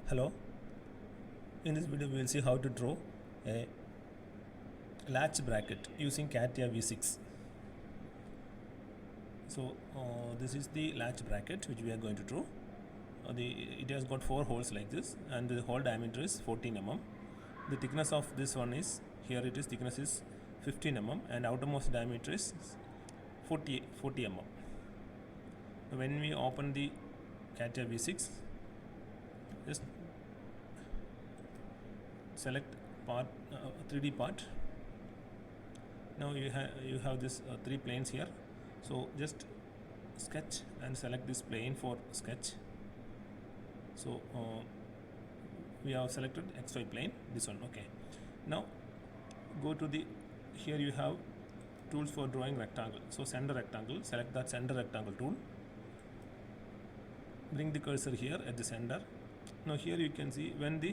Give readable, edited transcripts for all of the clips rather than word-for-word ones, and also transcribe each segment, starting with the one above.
Hello, in this video we will see how to draw a latch bracket using CATIA V6. So this is the latch bracket which we are going to draw. It has got 4 holes like this, and the hole diameter is 14 mm. The thickness of this one is, here it is, thickness is 15 mm, and outermost diameter is 40 mm. When we open the CATIA V6, just select part 3D part. Now you have this 3 planes here, so just sketch and select this plane for sketch. So we have selected XY plane, this one. Okay, now go to the, here you have tools for drawing rectangle. So center rectangle, select that center rectangle tool, bring the cursor here at the center. Now here you can see when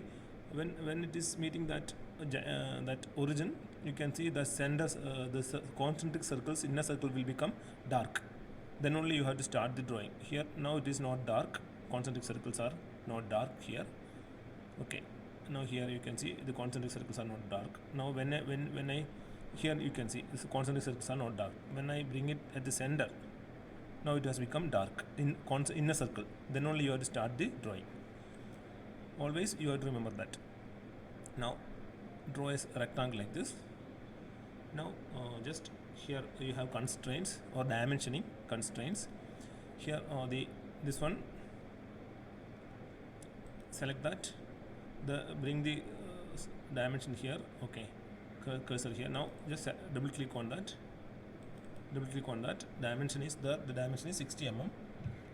it is meeting that that origin, you can see the center, the concentric circles, inner circle will become dark. Then only you have to start the drawing. Here now it is not dark, concentric circles are not dark here. Okay, now here you can see the concentric circles are not dark. Now when I here you can see this concentric circles are not dark. When I bring it at the center, now it has become dark in inner circle. Then only you have to start the drawing. Always you have to remember that. Now draw a rectangle like this. Now just here you have constraints or dimensioning constraints. Here this one, select that, bring the dimension here. Okay, cursor here. Now just double click on that. Dimension is the dimension is 60 mm.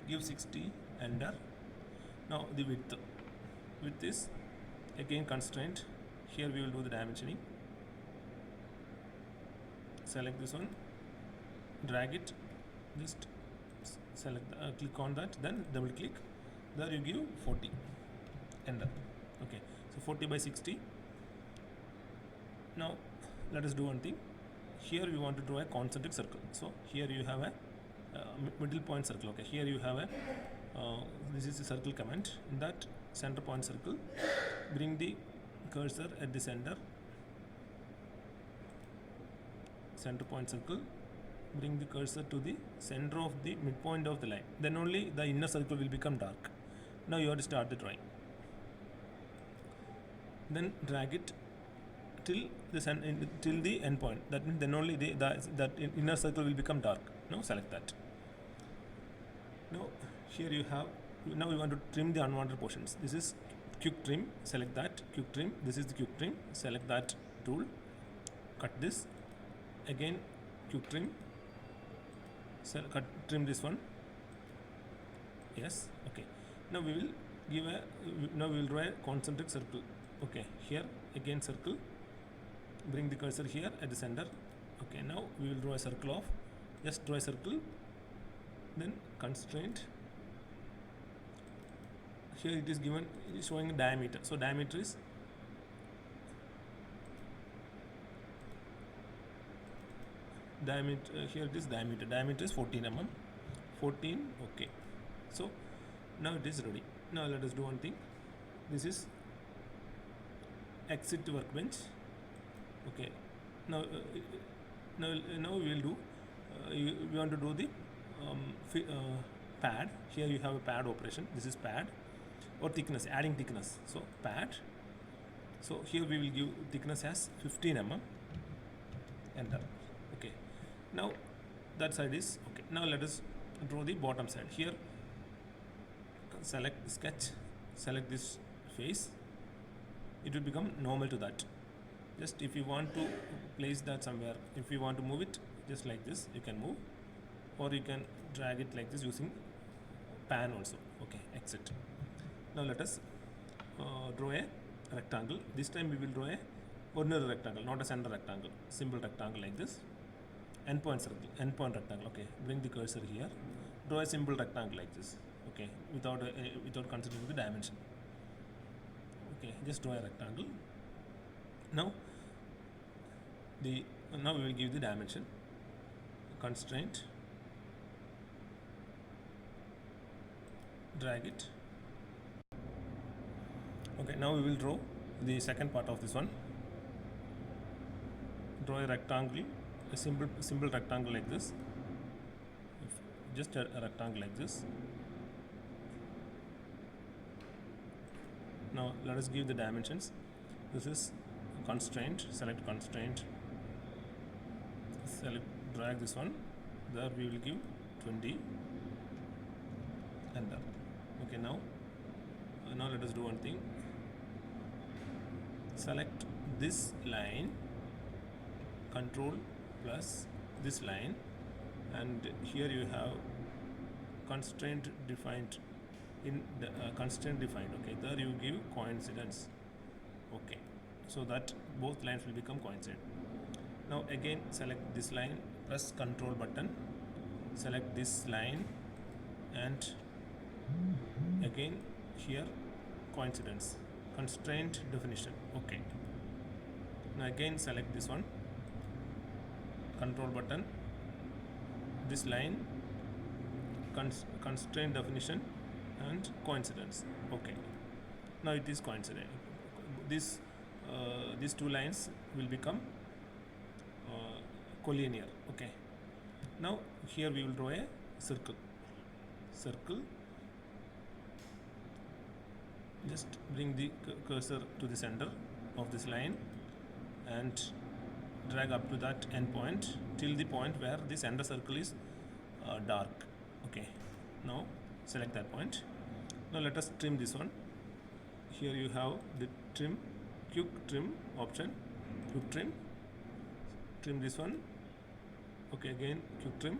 Give 60, enter. Now the width is again constraint. Here we will do the dimensioning. Select this one, drag it, just select click on that, then double click. There you give 40, enter. Okay, so 40 by 60. Now let us do one thing. Here we want to draw a concentric circle. So here you have a middle point circle. Okay, here you have a this is a circle command. In that center point circle, bring the cursor at the center point circle, bring the cursor to the center of the midpoint of the line. Then only the inner circle will become dark. Now you have to start the drawing. Then drag it till the end point. That means then only that inner circle will become dark. Now select that. Now here you have, now we want to trim the unwanted portions. This is quick trim, select that, quick trim. This is the quick trim, select that tool, cut this, again quick trim, trim this one. Yes, okay. Now we will draw a concentric circle. Okay, here again circle, bring the cursor here at the center. Okay, now we will draw a circle of, just draw a circle, then constraint. Here it is given, it is showing diameter. So diameter is here it is diameter is 14 mm. 14. Okay, so now it is ready. Now let us do one thing. This is exit workbench. Okay, now we will do we want to do the pad. Here you have a pad operation. This is pad or thickness, adding thickness. So pad. So here we will give thickness as 15 mm, enter. Okay, now that side is okay. Now let us draw the bottom side. Here select sketch, select this face, it will become normal to that. Just if you want to place that somewhere, if you want to move it just like this, you can move, or you can drag it like this using pan also. Okay, exit. Now let us draw a rectangle. This time we will draw a ordinary rectangle, not a center rectangle, simple rectangle like this. Endpoint circle, endpoint rectangle. Okay, bring the cursor here, draw a simple rectangle like this. Okay, without considering the dimension. Okay, just draw a rectangle. Now we will give the dimension, constraint, drag it. Okay, now we will draw the second part of this one. Draw a rectangle, a simple rectangle like this. Just a rectangle like this. Now let us give the dimensions. This is constraint. Select constraint. Select, drag this one. There we will give 20. Enter. Okay, now let us do one thing. Select this line, control plus this line, and here you have constraint defined in the constraint defined. Okay, there you give coincidence. Okay, so that both lines will become coincident. Now again select this line, press control button, select this line, and again here coincidence, constraint definition. Okay, now again select this one, control button, this line, constraint definition and coincidence. Okay, now it is coincident. These two lines will become collinear. Okay, now here we will draw a circle. Just bring the cursor to the center of this line and drag up to that end point till the point where the center circle is dark. Okay, now select that point. Now let us trim this one. Here you have the trim, quick trim option. Quick trim, trim this one. Okay, again quick trim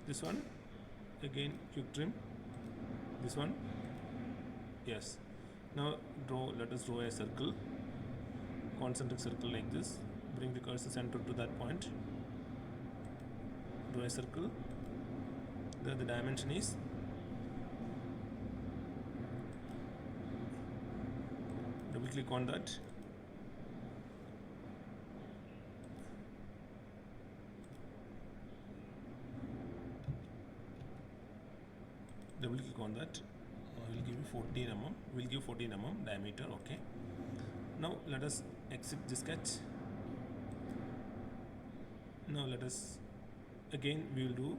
this one, again quick trim this one. Yes, now let us draw a circle, concentric circle like this. Bring the cursor center to that point, draw a circle. There the dimension is double click on that. Double click on that. We'll give you 14 mm. We'll give 14 mm diameter. Okay. Now let us exit the sketch. Now let us again, we will do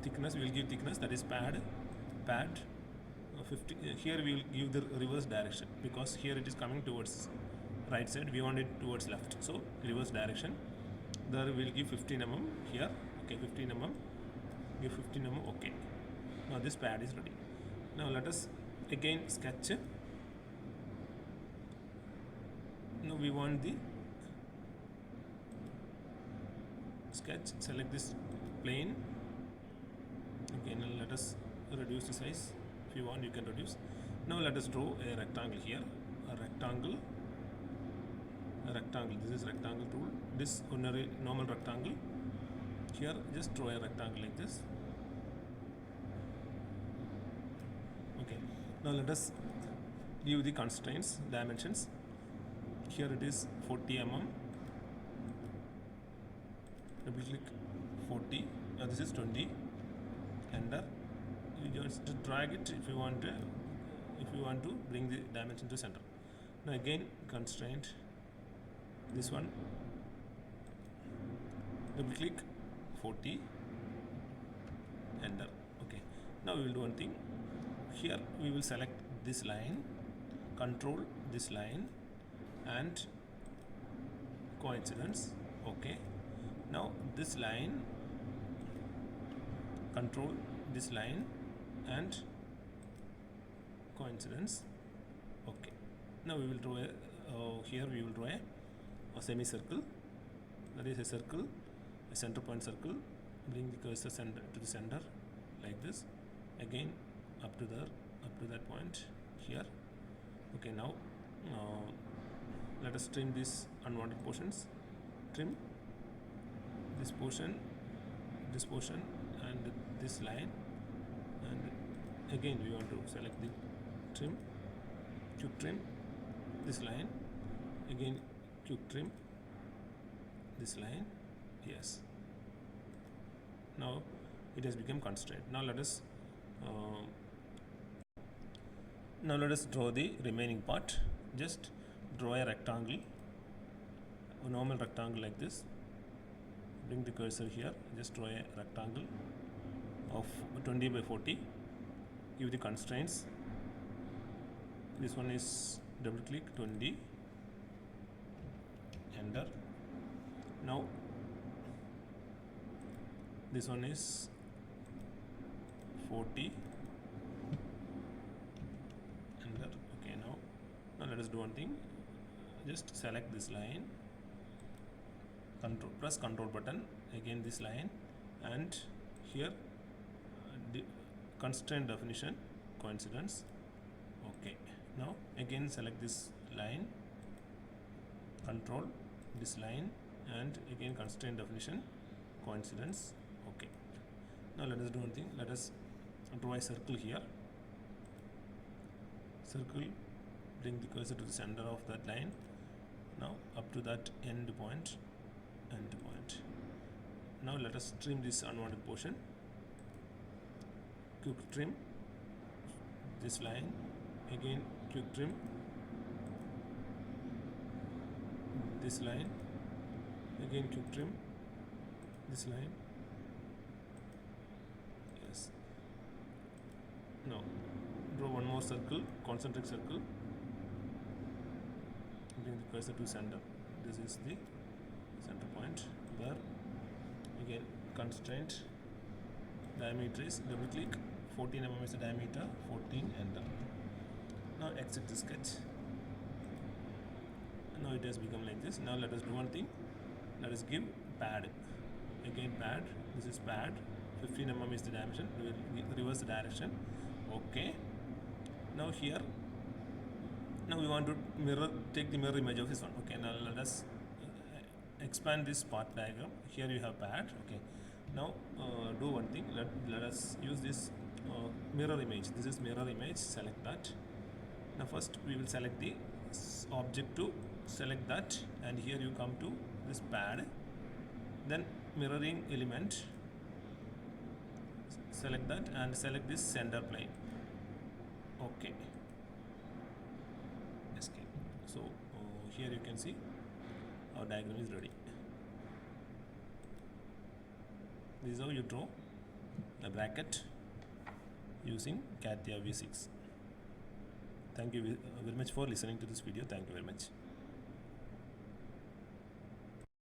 thickness. We will give thickness, that is pad 50. Here we will give the reverse direction because here it is coming towards right side. We want it towards left, so reverse direction. There we will give 15 mm here. Okay, 15 mm. Give 15 mm. Okay. Now this pad is ready. Now let us again sketch. Now we want the sketch. Select this plane. Again, let us reduce the size. If you want, you can reduce. Now let us draw a rectangle here. A rectangle. This is rectangle tool. This ordinary normal rectangle. Here, just draw a rectangle like this. Okay. Now let us give the constraints, dimensions. Here it is 40 mm. Double click 40. Now this is 20. Enter. You just drag it if you want to bring the dimension to center. Now again constraint. This one. Double click 40. Enter. Okay. Now we will do one thing. Here we will select this line, control this line, and coincidence. Okay. Now this line, control this line and coincidence. Okay. Now we will draw here we will draw a semicircle. That is a circle, a center point circle. Bring the cursor to the center like this. Again up to that point here. Okay. Now let us trim these unwanted portions. Trim this portion, and this line, and again we want to select the trim, quick trim this line, again quick trim this line. Yes, now it has become constraint. Now let us Now let us draw the remaining part. Just draw a rectangle, a normal rectangle like this. Bring the cursor here. Just draw a rectangle of 20 by 40. Give the constraints. This one is double click 20. Enter. Now this one is 40. Enter. Okay, now let us do one thing. Just select this line, press control button, again this line, and here constraint definition coincidence. Okay, now again select this line, control this line, and again constraint definition coincidence. Okay, now let us do one thing. Let us draw a circle here. Circle, bring the cursor to the center of that line. Now up to that end point. Now let us trim this unwanted portion. Quick trim this line, again quick trim this line, again quick trim this line. Yes. Now draw one more circle, concentric circle. Bring the cursor to center. This is the center point. There, again constraint, diameter is double click, 14 mm is the diameter, 14, enter. Now exit the sketch. Now it has become like this. Now let us do one thing. Let us give pad. Again pad. This is pad. 15 mm is the dimension. We will reverse the direction. Okay. Now here. Now we want to take the mirror image of this one. Okay. Now let us expand this path diagram. Here you have pad. Okay. Now do one thing. Let us use this mirror image. This is mirror image. Select that. Now first we will select the object to select that, and here you come to this pad, then mirroring element, select that and select this center plane. Okay, escape. So here you can see our diagram is ready. This is how you draw a bracket using CATIA V6. Thank you very much for listening to this video. Thank you very much.